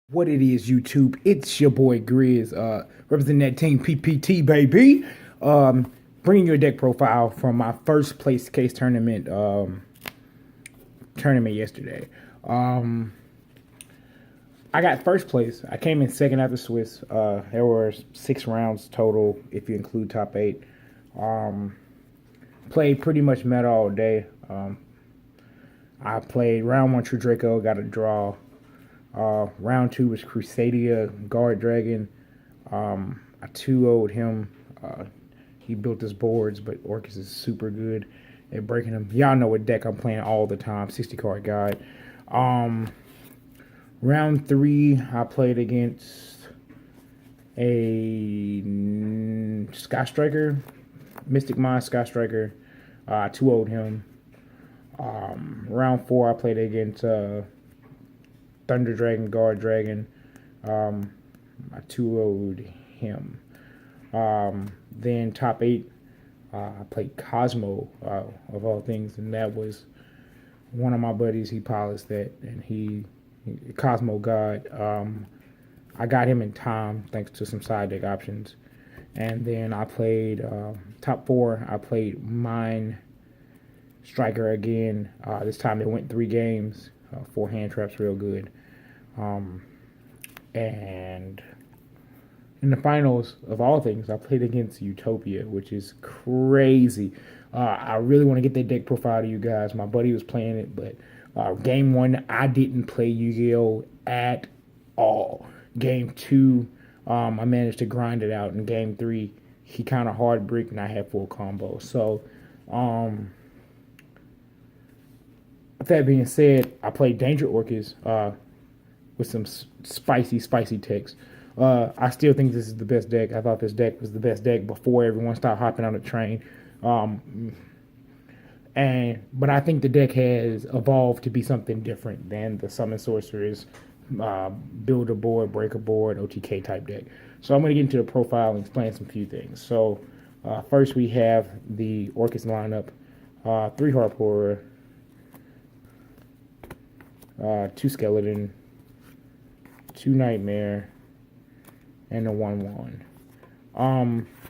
What it is, YouTube? It's your boy Grizz, representing that team PPT, baby. Bringing you a deck profile from my first place case tournament yesterday. I got first place. I came in second after Swiss. There were 6 rounds total if you include top 8. Played pretty much meta all day. I played round 1 True Draco, got a draw. Round 2 was Crusadia Guard Dragon. I 2-0'd him. He built his boards, but Orcust is super good at breaking them. Y'all know what deck I'm playing all the time, 60 card guide. Round 3, I played against a Sky Striker, Mystic Mind Sky Striker. I 2-0'd him. Round 4, I played against Thunder Dragon, Guard Dragon. I 2-0'd him. Then top 8, I played Cosmo, of all things, and that was one of my buddies. He polished that, and he Cosmo God. I got him in time thanks to some side deck options. And then I played top 4. I played Mine Striker again. This time it went 3 games. 4 hand traps, real good. And in the finals, of all things, I played against Utopia, which is crazy. I really want to get that deck profile to you guys. My buddy was playing it, but game 1, I didn't play Yu-Gi-Oh! At all. Game 2, I managed to grind it out. In game 3, he kind of hard bricked, and I had full combo. So, with that being said, I played Danger Orcust with some spicy techs. I still think this is the best deck. I thought this deck was the best deck before everyone started hopping on the train. But I think the deck has evolved to be something different than the Summon Sorcerers, build a board, break a board, OTK type deck. So I'm going to get into the profile and explain some few things. So first we have the Orcust lineup. 3 Harpoorer, 2 Skeleton, 2 Nightmare, and a 1/1.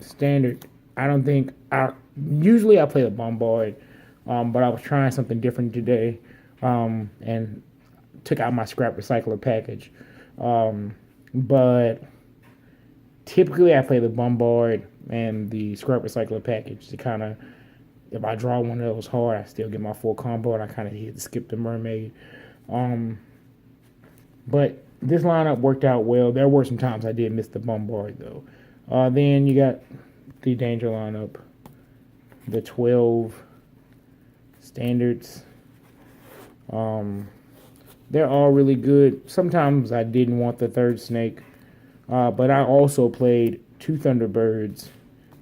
Standard. I don't think usually I play the Bombard, but I was trying something different today, and took out my scrap recycler package. But typically I play the Bombard and the scrap recycler package to kind of, if I draw one of those hard, I still get my full combo, and I kind of hit to skip the Mermaid. But this lineup worked out well. There were some times I did miss the Bombard, though. Then you got the Danger lineup, the 12 standards. They're all really good. Sometimes I didn't want the 3rd snake, but I also played 2 Thunderbirds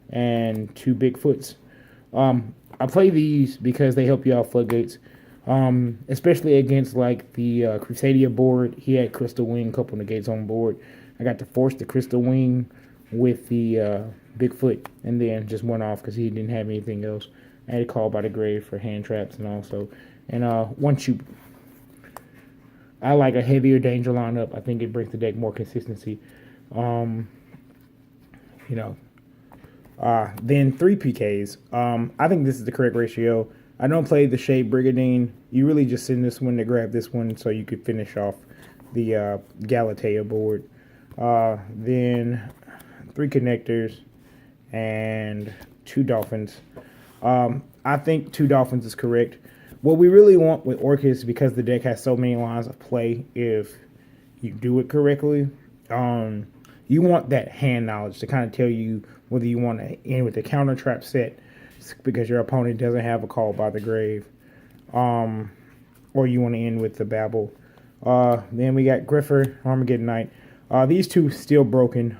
and 2 Bigfoots. I play these because they help you out floodgates. Especially against like the Crusadia board. He had Crystal Wing, couple negates on board. I got to force the Crystal Wing with the Bigfoot, and then just went off because he didn't have anything else. I had a call by the grave for hand traps and also. And I like a heavier Danger lineup. I think it brings the deck more consistency. Then 3 PKs. I think this is the correct ratio. I don't play the Shade Brigadine. You really just send this one to grab this one so you could finish off the Galatea board. Then 3 Connectors and 2 Dolphins. I think 2 Dolphins is correct. What we really want with Orcust, because the deck has so many lines of play, if you do it correctly, you want that hand knowledge to kind of tell you whether you want to end with a counter trap set because your opponent doesn't have a call by the grave, or you want to end with the Babel. Then we got Griffer, Armageddon Knight. These 2 still broken.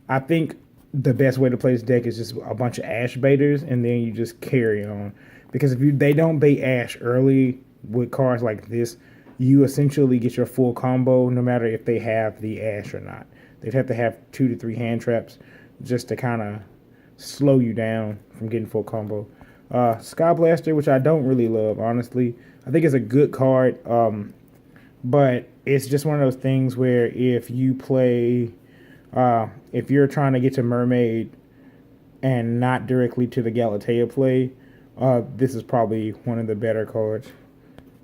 I think the best way to play this deck is just a bunch of Ash baiters, and then you just carry on. Because if they don't bait Ash early with cards like this, you essentially get your full combo no matter if they have the Ash or not. They'd have to have 2 to 3 hand traps just to kind of slow you down from getting full combo. Sky Blaster, which I don't really love, honestly. I think it's a good card, but it's just one of those things where if you play, if you're trying to get to Mermaid and not directly to the Galatea play, this is probably one of the better cards.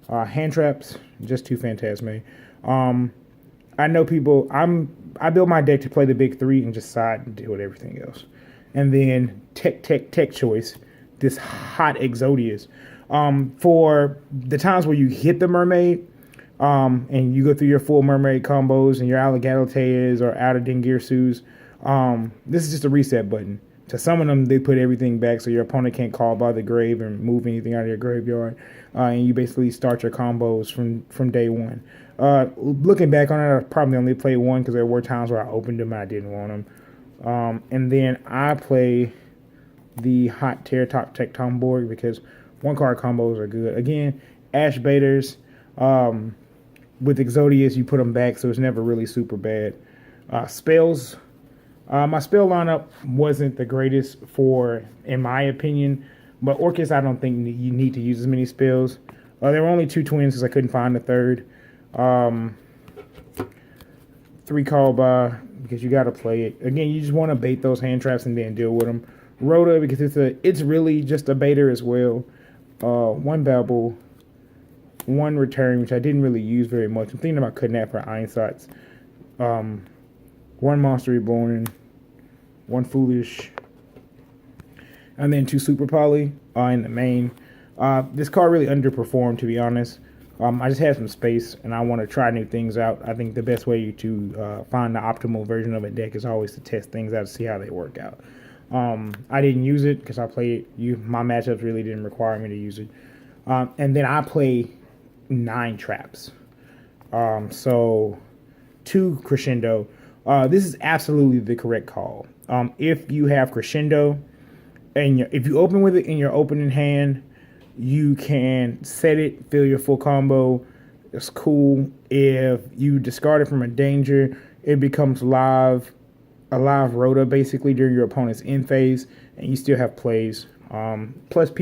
Hand traps, just too phantasme. I know people. I build my deck to play the big three and just side and deal with everything else. And then tech choice, this hot Exodius. For the times where you hit the mermaid, and you go through your full mermaid combos and your out of Galateas or out of Dingirsus, this is just a reset button. To some of them, they put everything back so your opponent can't call by the grave and move anything out of your graveyard, and you basically start your combos from day one. Looking back on it, I probably only played one because there were times where I opened them and I didn't want them. And then I play the hot Terratop Tectomborg because one card combos are good. Again, Ash Baiters, with Exodius, you put them back, so it's never really super bad. Spells. My spell lineup wasn't the greatest in my opinion, but Orcust, I don't think you need to use as many spells. There were only 2 twins because I couldn't find a third. 3 call by because you got to play it. Again, you just want to bait those hand traps and then deal with them. Rhoda because it's really just a baiter as well. 1 Babel, 1 Return, which I didn't really use very much. I'm thinking about cutting that for Einsots. 1 Monster Reborn, 1 Foolish, and then 2 Super Poly in the main. This card really underperformed, to be honest. I just had some space, and I want to try new things out. I think the best way to find the optimal version of a deck is always to test things out to see how they work out. I didn't use it because I played it. My matchups really didn't require me to use it. And then I play 9 traps. So 2 Crescendo. This is absolutely the correct call. If you have Crescendo, and if you open with it in your opening hand, you can set it, fill your full combo. It's cool. If you discard it from a danger, it becomes a live Rhoda basically during your opponent's end phase, and you still have plays. Plus,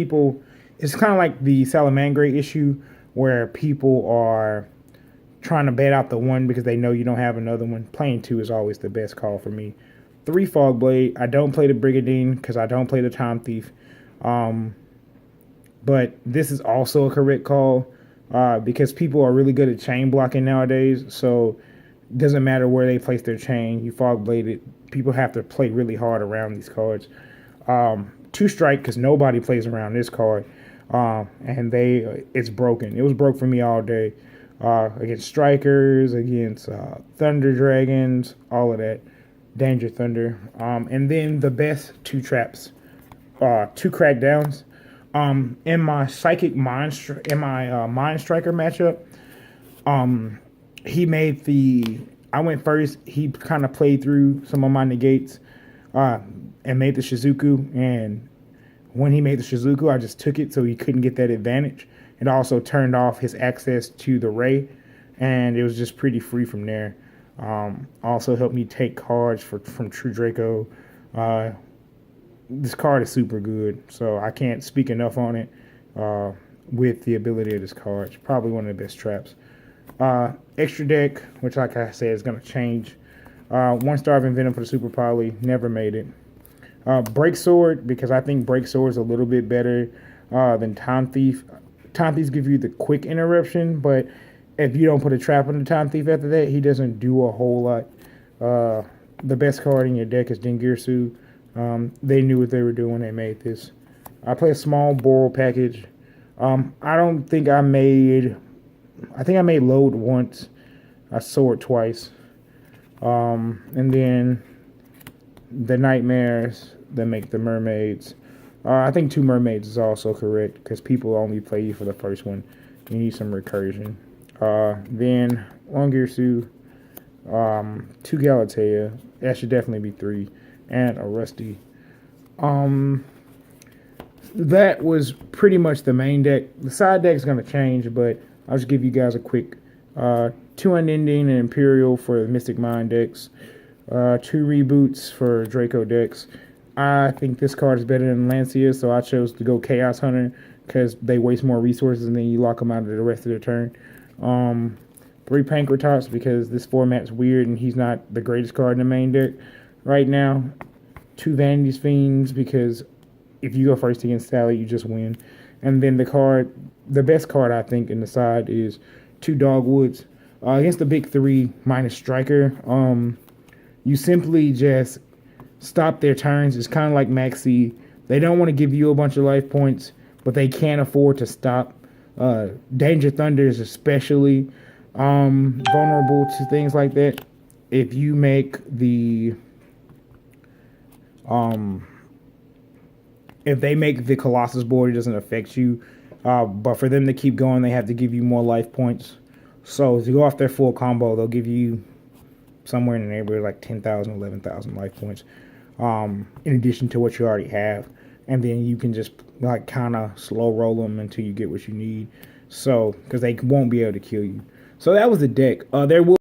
it's kind of like the Salamangre issue where people are trying to bait out the 1 because they know you don't have another one. Playing 2 is always the best call for me. 3 Fogblade. I don't play the Brigadine because I don't play the Time Thief. But this is also a correct call because people are really good at chain blocking nowadays. So it doesn't matter where they place their chain. You Fogblade it. People have to play really hard around these cards. 2 Strike because nobody plays around this card. And it's broken. It was broke for me all day. Against Strikers, against Thunder Dragons, all of that. Danger Thunder. And then the best 2 traps. 2 Crackdowns. In my Psychic Mind Striker matchup, I went first. He kind of played through some of my negates and made the Shizuku. And when he made the Shizuku, I just took it so he couldn't get that advantage. It also turned off his access to the Ray, and it was just pretty free from there. Also helped me take cards from True Draco. This card is super good, so I can't speak enough on it with the ability of this card. It's probably one of the best traps. Extra deck, which like I said is going to change. 1 Starving Venom for the Super Poly, never made it. Break Sword, because I think Break Sword is a little bit better than Time Thief. Time Thief gives you the quick interruption, but if you don't put a trap on the Time Thief after that, he doesn't do a whole lot. The best card in your deck is Dingirsu. They knew what they were doing. They made this. I play a small Boral package. I think I made Load once. I Sword twice. And then the Nightmares that make the Mermaids. I think 2 Mermaids is also correct because people only play you for the first one. You need some recursion. Then 1 Girsu, 2 Galatea. That should definitely be 3. And a Rusty. That was pretty much the main deck. The side deck is going to change, but I'll just give you guys a quick 2 Unending and Imperial for the Mystic Mind decks. 2 Reboots for Draco decks. I think this card is better than Lancia, so I chose to go Chaos Hunter because they waste more resources and then you lock them out of the rest of the turn. 3 Pancratops because this format's weird and he's not the greatest card in the main deck right now. 2 Vanity's Fiends because if you go first against Sally, you just win. And then the best card I think in the side is 2 Dogwoods. Against the big 3 minus Striker, you simply just stop their turns. It's kind of like Maxi. They don't want to give you a bunch of life points, but they can't afford to stop. Danger Thunder is especially vulnerable to things like that. If you make if they make the Colossus board, it doesn't affect you. But for them to keep going, they have to give you more life points. So to go off their full combo, they'll give you somewhere in the neighborhood like 10,000, 11,000 life points, in addition to what you already have. And then you can just like kind of slow roll them until you get what you need. So because they won't be able to kill you. So that was the deck. There will